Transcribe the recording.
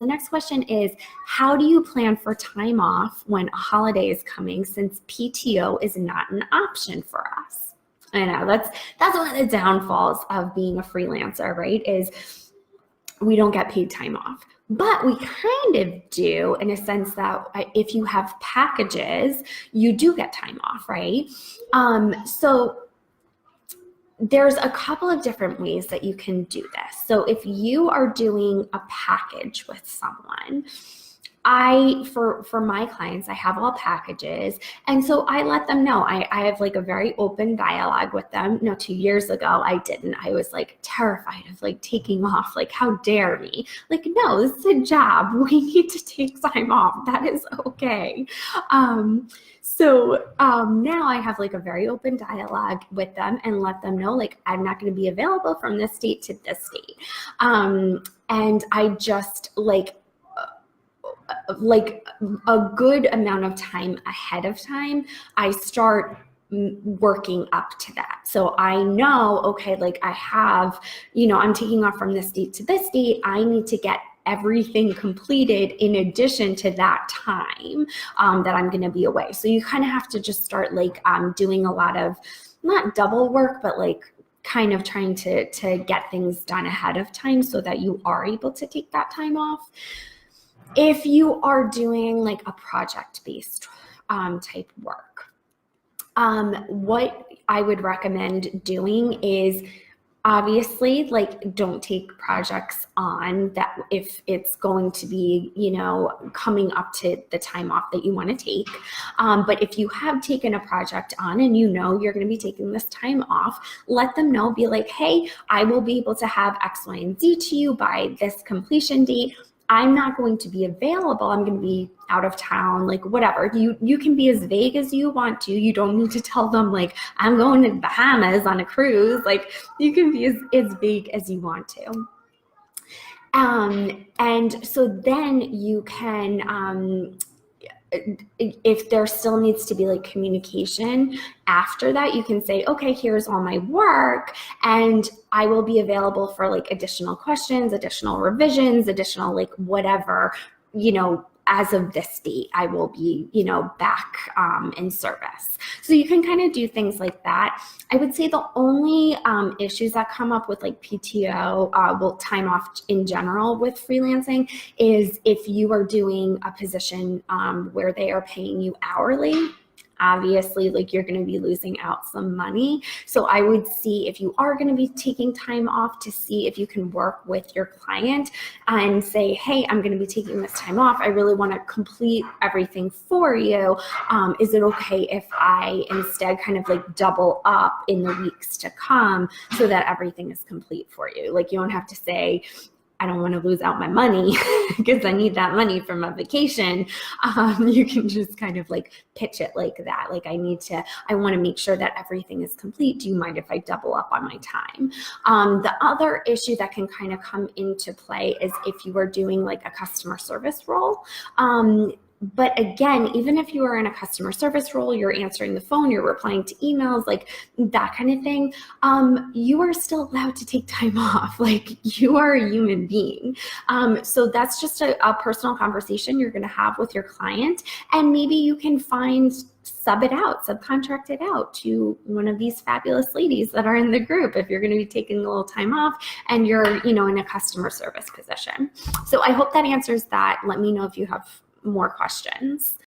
The next question is, how do you plan for time off when a holiday is coming since PTO is not an option for us? I know that's one of the downfalls of being a freelancer, right? Is we don't get paid time off. But we kind of do in a sense that if you have packages, you do get time off, right? So there's a couple of different ways that you can do this. So if you are doing a package with someone, for my clients, I have all packages. And so I let them know. I have like a very open dialogue with them. No, 2 years ago, I didn't. I was like terrified of like taking off. Like, how dare me? Like, no, this is a job. We need to take time off. That is okay. Now I have like a very open dialogue with them and let them know, like, I'm not going to be available from this date to this date. And I just like a good amount of time ahead of time, I start working up to that. So I know, okay, like I have, I'm taking off from this date to this date. I need to get everything completed in addition to that time that I'm going to be away. So you kind of have to just start like doing a lot of, not double work, but like kind of trying to get things done ahead of time so that you are able to take that time off. If you are doing like a project-based type work, what I would recommend doing is obviously like don't take projects on that if it's going to be, coming up to the time off that you want to take. But if you have taken a project on and you're going to be taking this time off, let them know, be like, hey, I will be able to have X, Y, and Z to you by this completion date. I'm not going to be available. I'm going to be out of town, like whatever. You can be as vague as you want to. You don't need to tell them like, I'm going to the Bahamas on a cruise. Like you can be as vague as you want to. And so then you can, if there still needs to be like communication after that, you can say, okay, here's all my work and I will be available for like additional questions, additional revisions, additional like whatever, as of this date, I will be, back in service. So you can kind of do things like that. I would say the only issues that come up with like PTO, time off in general with freelancing is if you are doing a position where they are paying you hourly. Obviously, like you're going to be losing out some money. So I would see if you are going to be taking time off to see if you can work with your client and say, hey, I'm going to be taking this time off. I really want to complete everything for you. Is it okay if I instead kind of like double up in the weeks to come so that everything is complete for you? Like you don't have to say, I don't want to lose out my money because I need that money for my vacation. You can just kind of like pitch it like that. Like I want to make sure that everything is complete. Do you mind if I double up on my time? The other issue that can kind of come into play is if you are doing like a customer service role. But again, even if you are in a customer service role, you're answering the phone, you're replying to emails, like that kind of thing, you are still allowed to take time off. Like you are a human being. So that's just a personal conversation you're going to have with your client. And maybe you can subcontract it out to one of these fabulous ladies that are in the group if you're going to be taking a little time off and you're, in a customer service position. So I hope that answers that. Let me know if you have more questions.